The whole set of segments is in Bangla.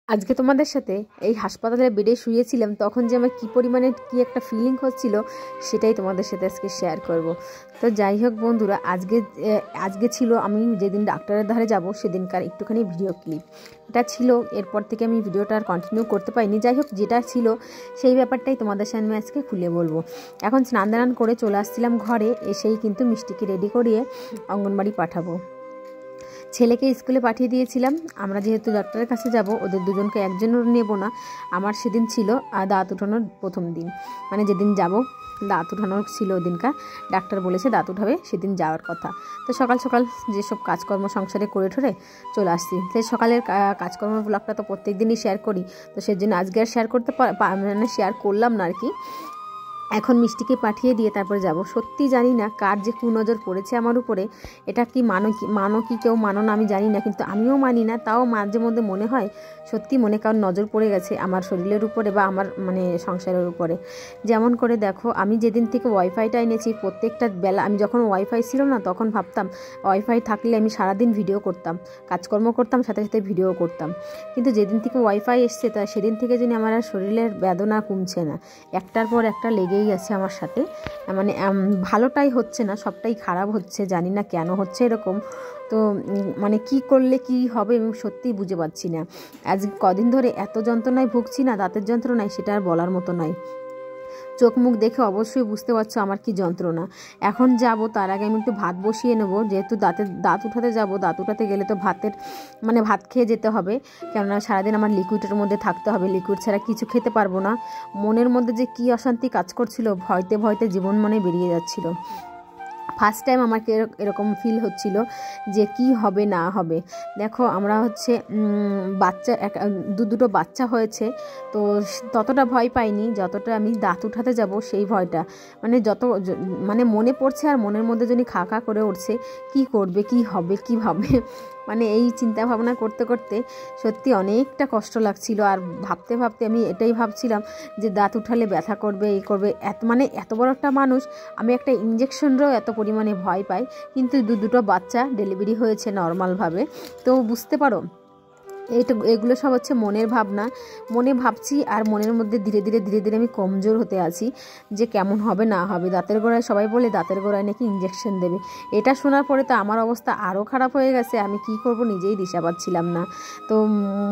আজকে তোমাদের সাথে এই হাসপাতালে বেডে শুয়েছিলাম, তখন যে আমার কী পরিমাণে কী একটা ফিলিং হচ্ছিল সেটাই তোমাদের সাথে আজকে শেয়ার করব। তো যাই হোক বন্ধুরা, আজকে ছিল আমি যেদিন ডাক্তারের ধারে যাব সেদিনকার একটুখানি ভিডিও ক্লিপ এটা ছিল। এরপর থেকে আমি ভিডিওটা আর কন্টিনিউ করতে পারিনি। যাই হোক, যেটা ছিল সেই ব্যাপারটাই তোমাদের সামনে আজকে খুলে বলবো। এখন স্নান দান করে চলে আসছিলাম ঘরে, এসেই কিন্তু মিষ্টিকে রেডি করিয়ে অঙ্গনবাড়ি পাঠাবো। ছেলেকে স্কুলে পাঠিয়ে দিয়েছিলাম। আমরা যেহেতু ডাক্তারের কাছে যাব, ওদের দুজনকে একজনও নেব না। আমার সেদিন ছিল দাঁত উঠানোর প্রথম দিন, মানে যেদিন যাব দাঁত উঠানোর ছিল ওদিনকার। ডাক্তার বলেছে দাঁত উঠাবে, সেদিন যাওয়ার কথা। তো সকাল সকাল যেসব কাজকর্ম সংসারে করে ঠরে চলে আসছি। সেই সকালের কাজকর্ম ব্লগটা তো প্রত্যেক দিনই শেয়ার করি, তো সেজন্য আজকে আর শেয়ার করলাম না আর কি। এখন মিষ্টিকে পাঠিয়ে দিয়ে তারপরে যাব। সত্যি জানি না কার যে কুনজর পড়েছে আমার উপরে। এটা কি মানো কি কেউ মানো না আমি জানি না, কিন্তু আমিও মানি না। তাও মাঝে মধ্যে মনে হয় সত্যি মনে কারণ নজর পড়ে গেছে আমার শরীরের উপরে বা আমার মানে সংসারের উপরে। যেমন করে দেখো, আমি যেদিন থেকে ওয়াইফাইটা এনেছি প্রত্যেকটা বেলা, আমি যখন ওয়াইফাই ছিল না তখন ভাবতাম ওয়াইফাই থাকলে আমি সারাদিন ভিডিও করতাম, কাজকর্ম করতাম, সাথে সাথে ভিডিও করতাম। কিন্তু যেদিন থেকে ওয়াইফাই এসছে তা সেদিন থেকে যেন আমার আর শরীরের বেদনা কমছে না, একটার পর একটা লেগেই আছে আমার সাথে। মানে ভালোটাই হচ্ছে না, সবটাই খারাপ হচ্ছে। জানি না কেন হচ্ছে এরকম। তো মানে কি করলে কি হবে আমি সত্যিই বুঝে পাচ্ছি না। আজ কদিন ধরে এত যন্ত্রণায় ভুগছি না, দাঁতের যন্ত্রণায়, সেটা আর বলার মতো নয়। চোখ মুখ দেখে অবশ্যই বুঝতে পারছো আমার কি যন্ত্রণা। এখন যাব, তার আগে আমি একটু ভাত বসিয়ে নেব, যেহেতু দাঁত উঠাতে যাব। দাঁত উঠাতে গেলে তো ভাত খেয়ে যেতে হবে, কেননা সারাদিন আমার লিকুইডের মধ্যে থাকতে হবে। লিকুইড ছাড়া কিছু খেতে পারবো না। মনের মধ্যে যে কি অশান্তি কাজ করছিল, ভয়তে ভয়তে জীবন মনে বেরিয়ে যাচ্ছিল। ফার্স্ট টাইম আমাকে এরকম ফিল হচ্ছিল যে কি হবে না হবে। দেখো আমরা হচ্ছে বাচ্চা দুটো বাচ্চা হয়েছে, তো ততটা ভয় পাইনি যতটা আমি দাঁত উঠাতে যাব সেই ভয়টা। মানে মনে পড়ছে আর মনের মধ্যে যদি খা খা করে উঠছে, কি করবে, কি হবে, কিভাবে। মানে এই চিন্তা ভাবনা করতে করতে সত্যি অনেকটা কষ্ট লাগছিল। আর ভাবতে ভাবতে আমি এটাই ভাবছিলাম যে দাঁত উঠালে ব্যথা করবে, এই করবে। এত বড় একটা মানুষ, আমি একটা ইঞ্জেকশনেরও এত পরিমাণে ভয় পাই। কিন্তু দুটো বাচ্চা ডেলিভারি হয়েছে নর্মালভাবে। তো বুঝতে পারো এগুলো সব হচ্ছে মনের ভাবনা। মনে ভাবছি আর মনের মধ্যে ধীরে ধীরে আমি কমজোর হতে আছি যে কেমন হবে না হবে। দাঁতের গোড়ায় সবাই বলে দাঁতের গোড়ায় নাকি ইঞ্জেকশন দেবে। এটা শোনার পরে তো আমার অবস্থা আরও খারাপ হয়ে গেছে। আমি কি করব নিজেই দিশা পাচ্ছিলাম না। তো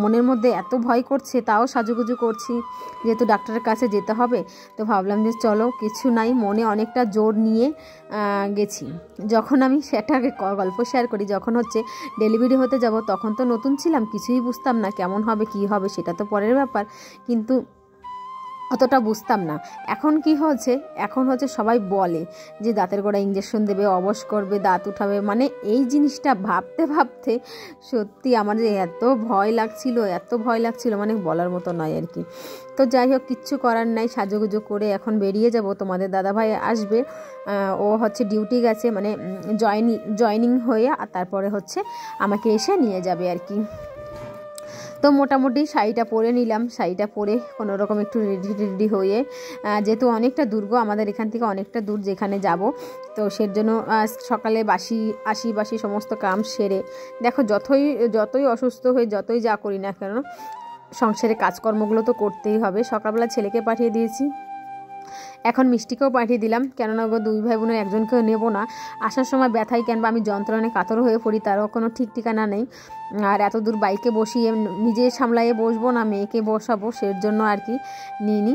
মনের মধ্যে এত ভয় করছে, তাও সাজুগুজু করছি যেহেতু ডাক্তারের কাছে যেতে হবে। তো ভাবলাম যে চলো কিছু নাই, মনে অনেকটা জোর নিয়ে গেছি। যখন আমি সেটাকে গল্প শেয়ার করি, যখন হচ্ছে ডেলিভারি হতে যাব তখন তো নতুন ছিলাম, কিছুই বুঝতাম না কেমন হবে কি হবে, সেটা তো পরের ব্যাপার, কিন্তু অতটা বুঝতাম না। এখন কি হচ্ছে, এখন হচ্ছে সবাই বলে যে দাঁতের গোড়ায় ইঞ্জেকশন দেবে, অবশ করবে, দাঁত উঠাবে। মানে এই জিনিসটা ভাবতে ভাবতে সত্যি আমার যে এত ভয় লাগছিল মানে বলার মতো নয় আর কি। তো যাই হোক, কিচ্ছু করার নাই, সাজুগুজু করে এখন বেরিয়ে যাব। তোমাদের দাদাভাই আসবে, ও হচ্ছে ডিউটি গেছে, মানে জয়েনিং হয়ে, আর তারপরে হচ্ছে আমাকে এসে নিয়ে যাবে আর কি। তো মোটামুটি শাড়িটা পরে নিলাম, শাড়িটা পরে কোনোরকম একটু রেডি হয়ে, যেহেতু অনেকটা আমাদের এখান থেকে অনেকটা দূর যেখানে যাব, তো সেজন্য সকালে বাসি সমস্ত কাম সেরে, দেখো যতই অসুস্থ হয়ে যতই যা করি না কেন, সংসারে কাজকর্মগুলো তো করতেই হবে। সকালবেলা ছেলেকে পাঠিয়ে দিয়েছি, এখন মিষ্টিকেও পাঠিয়ে দিলাম, কেননা ওগো দুই ভাই বোনের একজনকেও নেব না। আসার সময় ব্যথায় কেনবা আমি যন্ত্রণায় কাতর হয়ে পড়ি, তারও কোনো ঠিক ঠিকানা নেই। আর এত দূর বাইকে বসিয়ে নিজে সামলাইয়ে বসবো না মেয়েকে বসাবো, সের জন্য আর কি নিইনি।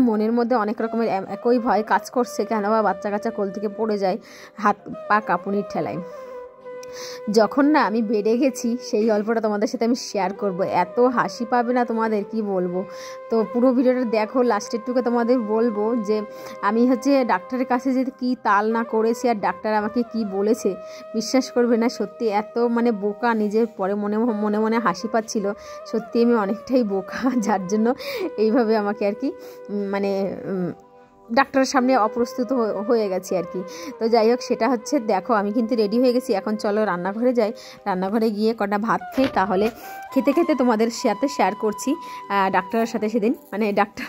মনের মধ্যে অনেক রকমের একই ভয় কাজ করছে, কেন বা বাচ্চা কাচ্চা কোল থেকে পড়ে যায়, হাত পা কাঁপুনির ঠেলায়। যখন না আমি বেড়ে গেছি সেই গল্পটা তোমাদের সাথে আমি শেয়ার করব, এত হাসি পাবে না তোমাদের কি বলবো। তো পুরো ভিডিওটা দেখো, লাস্টের টুকু তোমাদের বলবো যে আমি হচ্ছে ডাক্তারের কাছে যে কি তাল না করেছি আর ডাক্তার আমাকে কি বলেছে, বিশ্বাস করবে না। সত্যি এত মানে বোকা, নিজের পরে মনে মনে হাসি পাচ্ছিল। সত্যি আমি অনেকটাই বোকা, যার জন্য এইভাবে আমাকে আর কি মানে ডাক্তারের সামনে অপ্রস্তুত হয়ে গেছি আর কি। তো যাই হোক, সেটা হচ্ছে দেখো আমি কিন্তু রেডি হয়ে গেছি। এখন চলো রান্নাঘরে যাই, রান্নাঘরে গিয়ে কটা ভাত খেয়ে তাহলে খেতে খেতে তোমাদের সাথে শেয়ার করছি ডাক্তারের সাথে সেদিন, মানে ডাক্তার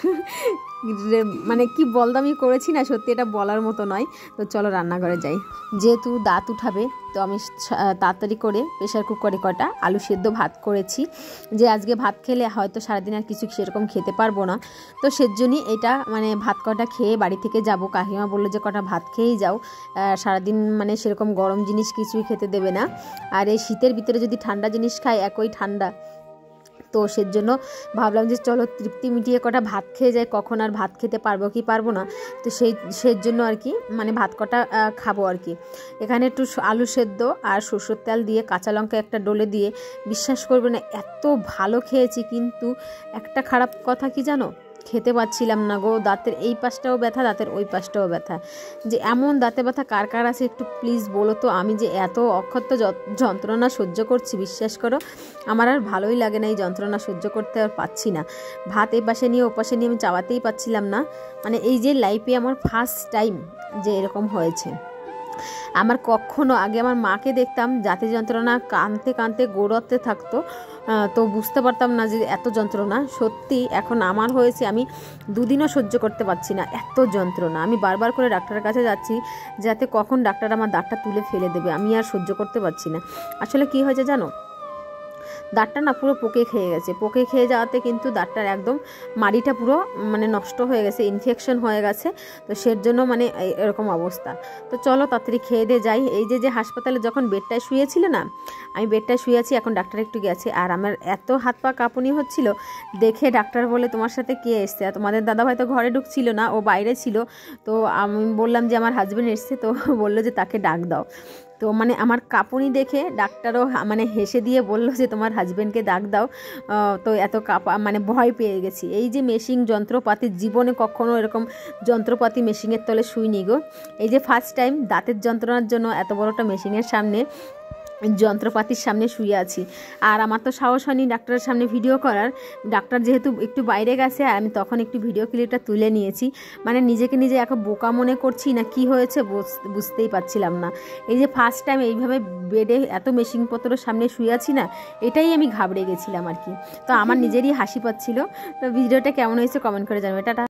মানে কি বলদামি করেছি না, সত্যি এটা বলার মতো নয়। তো চলো রান্নাঘরে যাই। যেহেতু দাঁত উঠাবে তো আমি তাড়াতাড়ি করে প্রেশার কুকারে কটা আলু সেদ্ধ ভাত করেছি, যে আজকে ভাত খেলে হয়তো সারাদিন আর কিছু সেরকম খেতে পারবো না। তো সেজন্যই এটা মানে ভাত কটা খেয়ে বাড়ি থেকে যাব। কাকিমা বললো যে কটা ভাত খেয়েই যাও, সারাদিন মানে সেরকম গরম জিনিস কিছুই খেতে দেবে না। আর এই শীতের ভিতরে যদি ঠান্ডা জিনিস খাই একই ঠান্ডা, তো সেজন্য ভাবলাম যে চলো তৃপ্তি মিটিয়ে কটা ভাত খেয়ে যাই, কখন আর ভাত খেতে পারবো কি পারবো না। তো সেজন্য আর কি মানে ভাত কটা খাবো আর কি। এখানে একটু আলু সেদ্ধ আর সরষের তেল দিয়ে কাঁচা লঙ্কা একটা ডলে দিয়ে, বিশ্বাস করবে না এত ভালো খেয়েছি। কিন্তু একটা খারাপ কথা কি জানো, খেতে পাচ্ছিলাম না গো। দাঁতের এই পাশটাও ব্যথা, দাঁতের ওই পাশটাও ব্যথা। যে এমন দাঁতে ব্যথা কার কার আছে একটু প্লিজ বলো তো। আমি যে এত অক্ষত যন্ত্রণা সহ্য করছি, বিশ্বাস করো আমার আর ভালোই লাগে না, এই যন্ত্রণা সহ্য করতে আর পাচ্ছি না। ভাত এই পাশে নিয়ে ও পাশে নিয়ে আমি চাবাতেই পাচ্ছিলাম না। মানে এই যে লাইফে আমার ফার্স্ট টাইম যে এরকম হয়েছে। আমার কখনো আগে আমার মাকে দেখতাম জাতি যন্ত্রণা কাঁদতে কাঁদতে গোড়াতে থাকতো, তো বুঝতে পারতাম না যে এত যন্ত্রণা। সত্যি এখন আমার হয়েছে, আমি দুদিনও সহ্য করতে পারছি না এত যন্ত্রণা। আমি বারবার করে ডাক্তারের কাছে যাচ্ছি যাতে কখন ডাক্তার আমার দাঁতটা তুলে ফেলে দেবে, আমি আর সহ্য করতে পারছি না। আসলে কি হয়েছে জানো, দাঁতটা না পুরো পোকে খেয়ে গেছে। পোকে খেয়ে যাওয়াতে কিন্তু দাঁতটার একদম মাড়িটা পুরো মানে নষ্ট হয়ে গেছে, ইনফেকশন হয়ে গেছে। তো সের জন্য মানে এরকম অবস্থা। তো চলো তাড়াতাড়ি খেয়ে দিয়ে যাই। এই যে হাসপাতালে যখন বেডটায় শুয়েছিল না, আমি বেডটায় শুয়ে আছি, এখন ডাক্তার একটু গেছে আর আমার এত হাত পা কাঁপুনি হচ্ছিল দেখে ডাক্তার বলে তোমার সাথে কে এসছে? তোমাদের দাদা হয়তো ঘরে ঢুকছিল না, ও বাইরে ছিল। তো আমি বললাম যে আমার হাজব্যান্ড এসছে, তো বললো যে তাকে ডাক দাও। তো মানে আমার কাঁপুনি দেখে ডাক্তারও মানে হেসে দিয়ে বলল যে তোমার হাজব্যান্ডকে ডাক দাও। তো এত মানে ভয় পেয়ে গেছি। এই যে মেশিন যন্ত্রপাতি, জীবনে কখনো এরকম যন্ত্রপাতি মেশিনের তলে শুইনি গো। এই যে ফার্স্ট টাইম দাঁতের যন্ত্রণার জন্য এত বড়টা মেশিনের সামনে, যন্ত্রপাতির সামনে শুয়ে আছি। আর আমার তো সাহস হয়নি ডাক্তারের সামনে ভিডিও করার। ডাক্তার যেহেতু একটু বাইরে গেছে আর আমি তখন একটু ভিডিও ক্লিপটা তুলে নিয়েছি। মানে নিজেকে নিজে এখন বোকা মনে করছি না কি হয়েছে বুঝতেই পারছিলাম না। এই যে ফার্স্ট টাইম এইভাবে বেডে এত মেশিনপত্রের সামনে শুয়ে আছি না, এটাই আমি ঘাবড়ে গেছিলাম আর কি। তো আমার নিজেরই হাসি পাচ্ছিল। তো ভিডিওটা কেমন হয়েছে কমেন্ট করে জানাবে। টাটা।